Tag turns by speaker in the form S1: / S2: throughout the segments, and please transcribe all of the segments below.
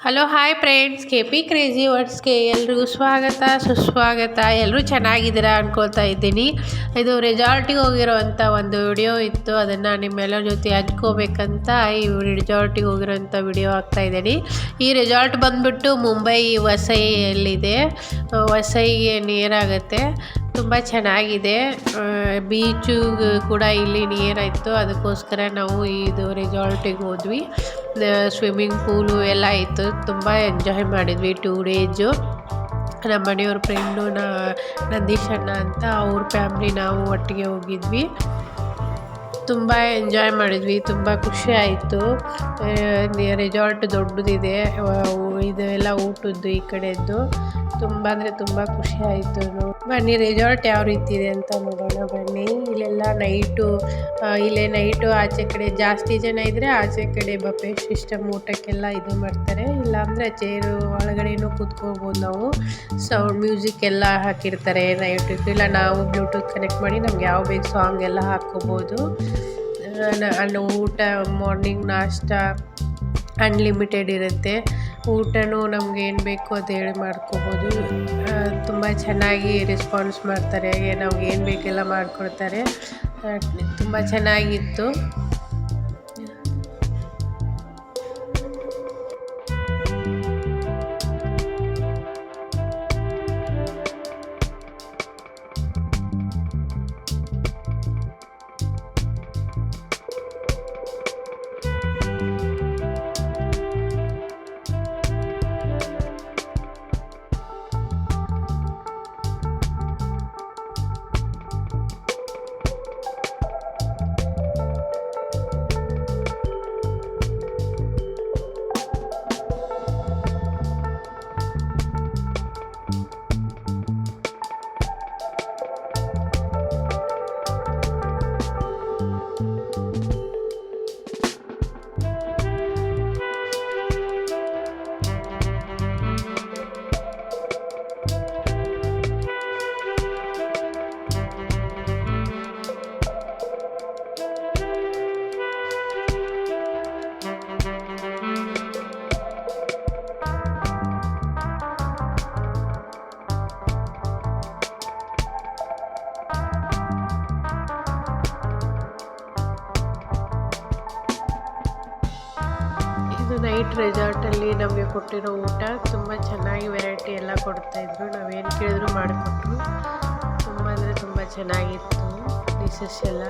S1: Hello hi friends, K P crazy ವರ್ಡ್ಸ್ಗೆ ಎಲ್ರಿಗೂ ಸ್ವಾಗತ ಸುಸ್ವಾಗತ. ಎಲ್ಲರೂ ಚೆನ್ನಾಗಿದ್ದೀರಾ ಅನ್ಕೊಳ್ತಾ ಇದ್ದೀನಿ. ಇದು ರೆಸಾರ್ಟಿಗೆ ಹೋಗಿರೋವಂಥ ಒಂದು ವಿಡಿಯೋ ಇತ್ತು, ಅದನ್ನು ನಿಮ್ಮೆಲ್ಲರ ಜೊತೆ ಹಂಚ್ಕೋಬೇಕಂತ ಈ ರೆಸಾರ್ಟಿಗೆ ಹೋಗಿರೋವಂಥ ವಿಡಿಯೋ ಹಾಕ್ತಾಯಿದ್ದೀನಿ. ಈ ರೆಸಾರ್ಟ್ ಬಂದುಬಿಟ್ಟು ಮುಂಬೈ ವಸೈಯಲ್ಲಿದೆ, ವಸೈಗೆ ನಿಯರ್ ಆಗುತ್ತೆ. ತುಂಬ ಚೆನ್ನಾಗಿದೆ. ಬೀಚು ಕೂಡ ಇಲ್ಲಿ ನಿಯರ್ ಆಯಿತು, ಅದಕ್ಕೋಸ್ಕರ ನಾವು ಇದು ರೆಸಾರ್ಟಿಗೆ ಹೋದ್ವಿ. ಸ್ವಿಮ್ಮಿಂಗ್ ಪೂಲು ಎಲ್ಲ ಇತ್ತು, ತುಂಬ ಎಂಜಾಯ್ ಮಾಡಿದ್ವಿ 2 ಡೇಸು. ನಮ್ಮ ಮನೆಯವ್ರ ಫ್ರೆಂಡು ನಂದೀಶ್ ಅಣ್ಣ ಅಂತ, ಅವ್ರ ಫ್ಯಾಮ್ಲಿ ನಾವು ಒಟ್ಟಿಗೆ ಹೋಗಿದ್ವಿ. ತುಂಬ ಎಂಜಾಯ್ ಮಾಡಿದ್ವಿ, ತುಂಬ ಖುಷಿ ಆಯಿತು. ರೆಸಾರ್ಟ್ ದೊಡ್ಡದಿದೆ, ಇದೆಲ್ಲ ಊಟದ್ದು ಈ ಕಡೆದ್ದು ತುಂಬ ಅಂದರೆ ತುಂಬ ಖುಷಿ ಆಯಿತು. ಬನ್ನಿ ರೆಸಾರ್ಟ್ ಯಾವ ರೀತಿ ಇದೆ ಅಂತ ನೋಡೋಣ ಬನ್ನಿ. ಇಲ್ಲೆಲ್ಲ ಇಲ್ಲೇ ನೈಟು ಆಚೆ ಕಡೆ ಜಾಸ್ತಿ ಜನ ಇದ್ದರೆ ಆಚೆ ಕಡೆ ಬಫೆ ಸಿಸ್ಟಮ್ ಊಟಕ್ಕೆಲ್ಲ ಇದು ಮಾಡ್ತಾರೆ, ಇಲ್ಲಾಂದರೆ ಚೇರು ಒಳಗಡೆನೂ ಕೂತ್ಕೋಬೋದು ನಾವು. ಸೌಂಡ್ ಮ್ಯೂಸಿಕ್ ಎಲ್ಲ ಹಾಕಿರ್ತಾರೆ ನೈಟ್, ಇಲ್ಲ ನಾವು ಬ್ಲೂಟೂತ್ ಕನೆಕ್ಟ್ ಮಾಡಿ ನಮ್ಗೆ ಯಾವ ಬೇಕು ಸಾಂಗ್ ಎಲ್ಲ ಹಾಕ್ಕೋಬೋದು. ಊಟ ಮಾರ್ನಿಂಗ್ ನಾಷ್ಟ ಅನ್ಲಿಮಿಟೆಡ್ ಇರುತ್ತೆ. ಊಟನೂ ನಮ್ಗೆ ಏನು ಬೇಕು ಅದು ಹೇಳಿ ಮಾಡ್ಕೋಬೋದು. ತುಂಬ ಚೆನ್ನಾಗಿ ರೆಸ್ಪಾನ್ಸ್ ಮಾಡ್ತಾರೆ, ನಮ್ಗೆ ಏನು ಬೇಕೆಲ್ಲ ಮಾಡಿಕೊಡ್ತಾರೆ. ತುಂಬ ಚೆನ್ನಾಗಿತ್ತು. ನೈಟ್ ರೆಸಾರ್ಟಲ್ಲಿ ನಮಗೆ ಕೊಟ್ಟಿರೋ ಊಟ ತುಂಬ ಚೆನ್ನಾಗಿ ವೆರೈಟಿ ಎಲ್ಲ ಕೊಡ್ತಾಯಿದ್ರು, ನಾವೇನು ಕೇಳಿದ್ರು ಮಾಡಿಕೊಟ್ರು. ತುಂಬ ಅಂದರೆ ತುಂಬ ಚೆನ್ನಾಗಿತ್ತು ಡಿಶಸ್ ಎಲ್ಲ.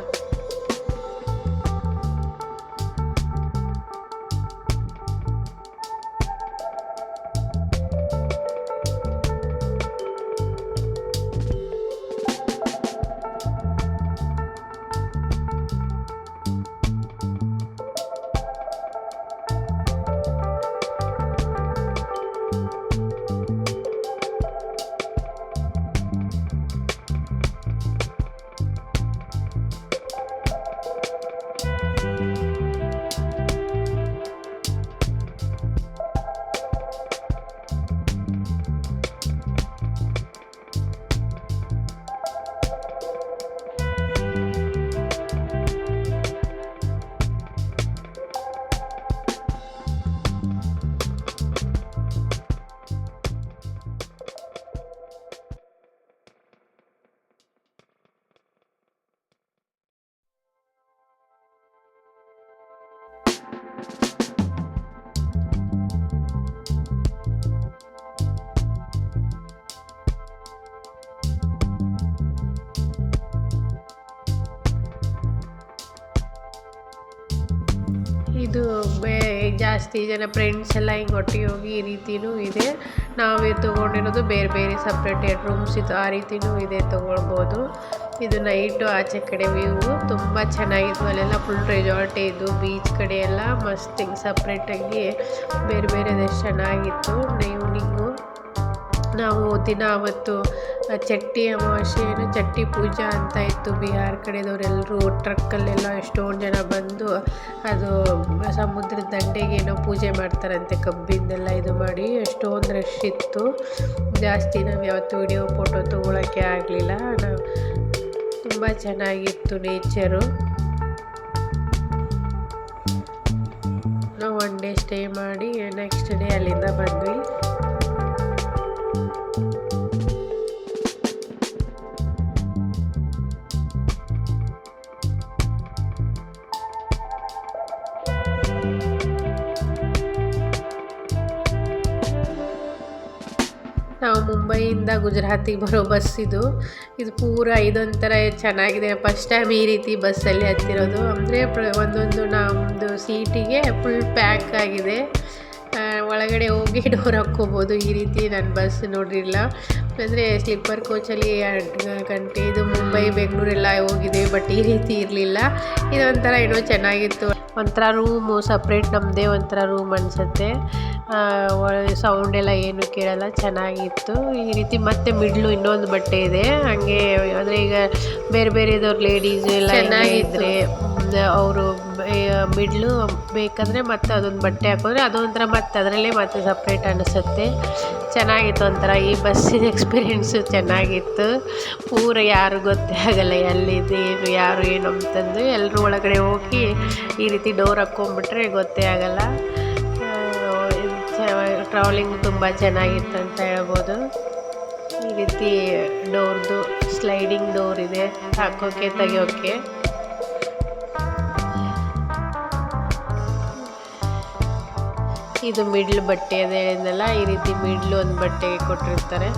S1: ಇದು ಜಾಸ್ತಿ ಜನ ಫ್ರೆಂಡ್ಸ್ ಎಲ್ಲ ಹಿಂಗೆ ಒಟ್ಟಿಗೆ ಹೋಗಿ ಈ ರೀತಿಯೂ ಇದೆ. ನಾವೇ ತೊಗೊಂಡಿರೋದು ಬೇರೆ ಬೇರೆ ಸಪ್ರೇಟೆಡ್ ರೂಮ್ಸ್ ಇತ್ತು, ಆ ರೀತಿಯೂ ಇದೆ, ತೊಗೊಳ್ಬೋದು. ಇದು ನೈಟು ಆಚೆ ಕಡೆ ವ್ಯೂ ತುಂಬ ಚೆನ್ನಾಗಿತ್ತು. ಅಲ್ಲೆಲ್ಲ ಫುಲ್ ರೆಸಾರ್ಟೇ ಇದು, ಬೀಚ್ ಕಡೆ ಎಲ್ಲ ಮಸ್ತ್ ಹಿಂಗೆ ಸಪ್ರೇಟಾಗಿ ಬೇರೆ ಬೇರೆ ಚೆನ್ನಾಗಿತ್ತು. ಈವ್ನಿಂಗು ನಾವು ದಿನ ಅವತ್ತು ಚಟ್ಟಿ ಅಮಾವಾಸ್ಯೆ ಚಟ್ಟಿ ಪೂಜಾ ಅಂತ ಇತ್ತು. ಬಿಹಾರ ಕಡೆದವರೆಲ್ಲರೂ ಟ್ರಕ್ಕಲ್ಲೆಲ್ಲ ಎಷ್ಟೊಂದು ಜನ ಬಂದು ಅದು ಸಮುದ್ರದ ದಂಡೆಗೇನೋ ಪೂಜೆ ಮಾಡ್ತಾರಂತೆ, ಕಬ್ಬಿಂದೆಲ್ಲ ಇದು ಮಾಡಿ ಎಷ್ಟೊಂದು ರಶ್ ಇತ್ತು. ಜಾಸ್ತಿ ನಾವು ಯಾವತ್ತು ವಿಡಿಯೋ ಫೋಟೋ ತೊಗೊಳಕ್ಕೆ ಆಗಲಿಲ್ಲ. ತುಂಬ ಚೆನ್ನಾಗಿತ್ತು ನೇಚರು. ನಾವು 1 ಡೇ ಸ್ಟೇ ಮಾಡಿ ನೆಕ್ಸ್ಟ್ ಡೇ ಅಲ್ಲಿಂದ ಬಂದ್ವಿ. ನಾವು ಮುಂಬೈಯಿಂದ ಗುಜರಾತಿಗೆ ಬರೋ ಬಸ್ ಇದು ಪೂರ ಇದೊಂಥರ ಚೆನ್ನಾಗಿದೆ. ಫಸ್ಟ್ ಟೈಮ್ ಈ ರೀತಿ ಬಸ್ಸಲ್ಲಿ ಹತ್ತಿರೋದು. ಅಂದರೆ ಒಂದೊಂದು ನಮ್ಮದು ಸೀಟಿಗೆ ಫುಲ್ ಪ್ಯಾಕ್ ಆಗಿದೆ. ಒಳಗಡೆ ಹೋಗಿ ಡೋರ್ ಹಾಕ್ಕೋಬೋದು. ಈ ರೀತಿ ನಾನು ಬಸ್ ನೋಡಿರಲಿಲ್ಲ. ಅಂದರೆ ಸ್ಲೀಪರ್ ಕೋಚಲ್ಲಿ 2 ಗಂಟೆ ಇದು ಮುಂಬೈ ಬೆಂಗಳೂರೆಲ್ಲ ಹೋಗಿದೆ, ಬಟ್ ಈ ರೀತಿ ಇರಲಿಲ್ಲ. ಇದೊಂಥರ ಏನೋ ಚೆನ್ನಾಗಿತ್ತು. ಒಂಥರ ರೂಮು ಸಪ್ರೇಟ್, ನಮ್ಮದೇ ಒಂಥರ ರೂಮ್ ಅನಿಸುತ್ತೆ. ಸೌಂಡ್ ಎಲ್ಲ ಏನು ಕೇಳಲ್ಲ, ಚೆನ್ನಾಗಿತ್ತು. ಈ ರೀತಿ ಮತ್ತೆ ಮಿಡ್ಲು ಇನ್ನೊಂದು ಬಟ್ಟೆ ಇದೆ ಹಾಗೆ. ಅಂದರೆ ಈಗ ಬೇರೆ ಬೇರೆದವ್ರು ಲೇಡೀಸು ಎಲ್ಲ ಚೆನ್ನಾಗಿದ್ದರೆ ಅವರು ಮಿಡ್ಲು ಬೇಕಂದರೆ ಮತ್ತೆ ಅದೊಂದು ಬಟ್ಟೆ ಹಾಕಿದ್ರೆ ಅದೊಂಥರ ಮತ್ತೆ ಅದರಲ್ಲೇ ಮತ್ತೆ ಸಪ್ರೇಟ್ ಅನಿಸುತ್ತೆ. ಚೆನ್ನಾಗಿತ್ತು ಒಂಥರ. ಈ ಬಸ್ಸಿನ ಎಕ್ಸ್ಪೀರಿಯೆನ್ಸು ಚೆನ್ನಾಗಿತ್ತು. ಪೂರ ಯಾರು ಗೊತ್ತೇ ಆಗಲ್ಲ ಎಲ್ಲಿದೆ ಏನು ಯಾರು ಏನು ಅಂತಂದು. ಎಲ್ಲರೂ ಒಳಗಡೆ ಹೋಗಿ ಈ ರೀತಿ ಡೋರ್ ಹಾಕ್ಕೊಂಡ್ಬಿಟ್ರೆ ಗೊತ್ತೇ ಆಗಲ್ಲ. ಟ್ರಾವೆಲಿಂಗ್ ತುಂಬ ಚೆನ್ನಾಗಿತ್ತು ಅಂತ ಹೇಳ್ಬೋದು. ಈ ರೀತಿ ಡೋರ್ದು ಸ್ಲೈಡಿಂಗ್ ಡೋರ್ ಇದೆ, ಹಾಕೋಕ್ಕೆ ತೆಗಿಯೋಕ್ಕೆ. ಇದು ಮಿಡ್ಲ್ ಬಟ್ಟೆ ಅದೇ ಹೇಳಿದ್ನಲ್ಲ, ಈ ರೀತಿ ಮಿಡ್ಲ್ ಒಂದು ಬಟ್ಟೆಗೆ ಕೊಟ್ಟಿರ್ತಾರೆ.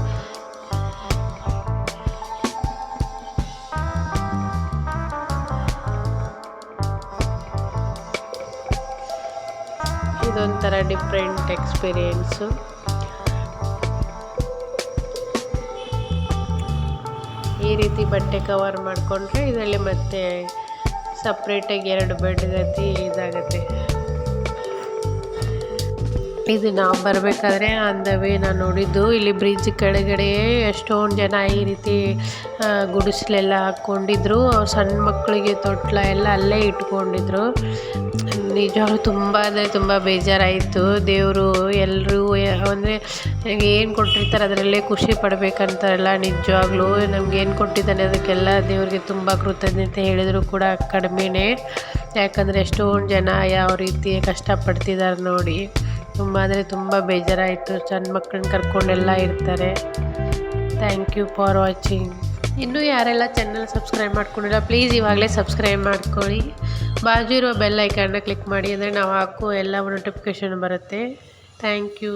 S1: ಇದೊಂಥರ ಡಿಫ್ರೆಂಟ್ ಎಕ್ಸ್ಪೀರಿಯೆನ್ಸು. ಈ ರೀತಿ ಬಟ್ಟೆ ಕವರ್ ಮಾಡಿಕೊಂಡ್ರೆ ಇದರಲ್ಲಿ ಮತ್ತೆ ಸಪ್ರೇಟಾಗಿ 2 ಬೆಡ್ ಗತಿ ಇದಾಗುತ್ತೆ. ಇದು ನಾವು ಬರಬೇಕಾದ್ರೆ ಆನ್ ದ ವೇ ನಾನು ನೋಡಿದ್ದು, ಇಲ್ಲಿ ಬ್ರಿಡ್ಜ್ ಕೆಳಗಡೆ ಎಷ್ಟೊಂದು ಜನ ಈ ರೀತಿ ಗುಡಿಸಲೆಲ್ಲ ಹಾಕ್ಕೊಂಡಿದ್ರು. ಸಣ್ಣ ಮಕ್ಕಳಿಗೆ ತೊಟ್ಲ ಎಲ್ಲ ಅಲ್ಲೇ ಇಟ್ಕೊಂಡಿದ್ರು. ನಿಜವಾಗ್ಲೂ ತುಂಬ ಅಂದರೆ ತುಂಬ ಬೇಜಾರಾಯಿತು. ದೇವರು ಎಲ್ಲರೂ ಅಂದರೆ ಏನು ಕೊಟ್ಟಿರ್ತಾರೆ ಅದರಲ್ಲೇ ಖುಷಿ ಪಡಬೇಕಂತಾರಲ್ಲ. ನಿಜವಾಗ್ಲೂ ನಮ್ಗೇನು ಕೊಟ್ಟಿದ್ದಾನೆ ಅದಕ್ಕೆಲ್ಲ ದೇವ್ರಿಗೆ ತುಂಬ ಕೃತಜ್ಞತೆ ಹೇಳಿದರೂ ಕೂಡ ಕಡಿಮೆನೇ. ಯಾಕಂದರೆ ಎಷ್ಟೊಂದು ಜನ ಯಾವ ರೀತಿ ಕಷ್ಟಪಡ್ತಿದ್ದಾರೆ ನೋಡಿ. ತುಂಬ ಅಂದರೆ ತುಂಬ ಬೇಜಾರಾಯಿತು. ಸಣ್ಣ ಮಕ್ಕಳನ್ನ ಕರ್ಕೊಂಡೆಲ್ಲ ಇರ್ತಾರೆ. Thank you for watching. ಇನ್ನೂ ಯಾರೆಲ್ಲ ಚಾನಲ್ ಸಬ್ಸ್ಕ್ರೈಬ್ ಮಾಡ್ಕೊಂಡಿಲ್ಲ ಪ್ಲೀಸ್ ಇವಾಗಲೇ ಸಬ್ಸ್ಕ್ರೈಬ್ ಮಾಡ್ಕೊಳ್ಳಿ. ಬಾಜು ಇರೋ ಬೆಲ್ ಐಕಾನ್ನ ಕ್ಲಿಕ್ ಮಾಡಿ, ಅಂದರೆ ನಾವು ಹಾಕೋ ಎಲ್ಲ ನೋಟಿಫಿಕೇಷನ್ ಬರುತ್ತೆ. Thank you.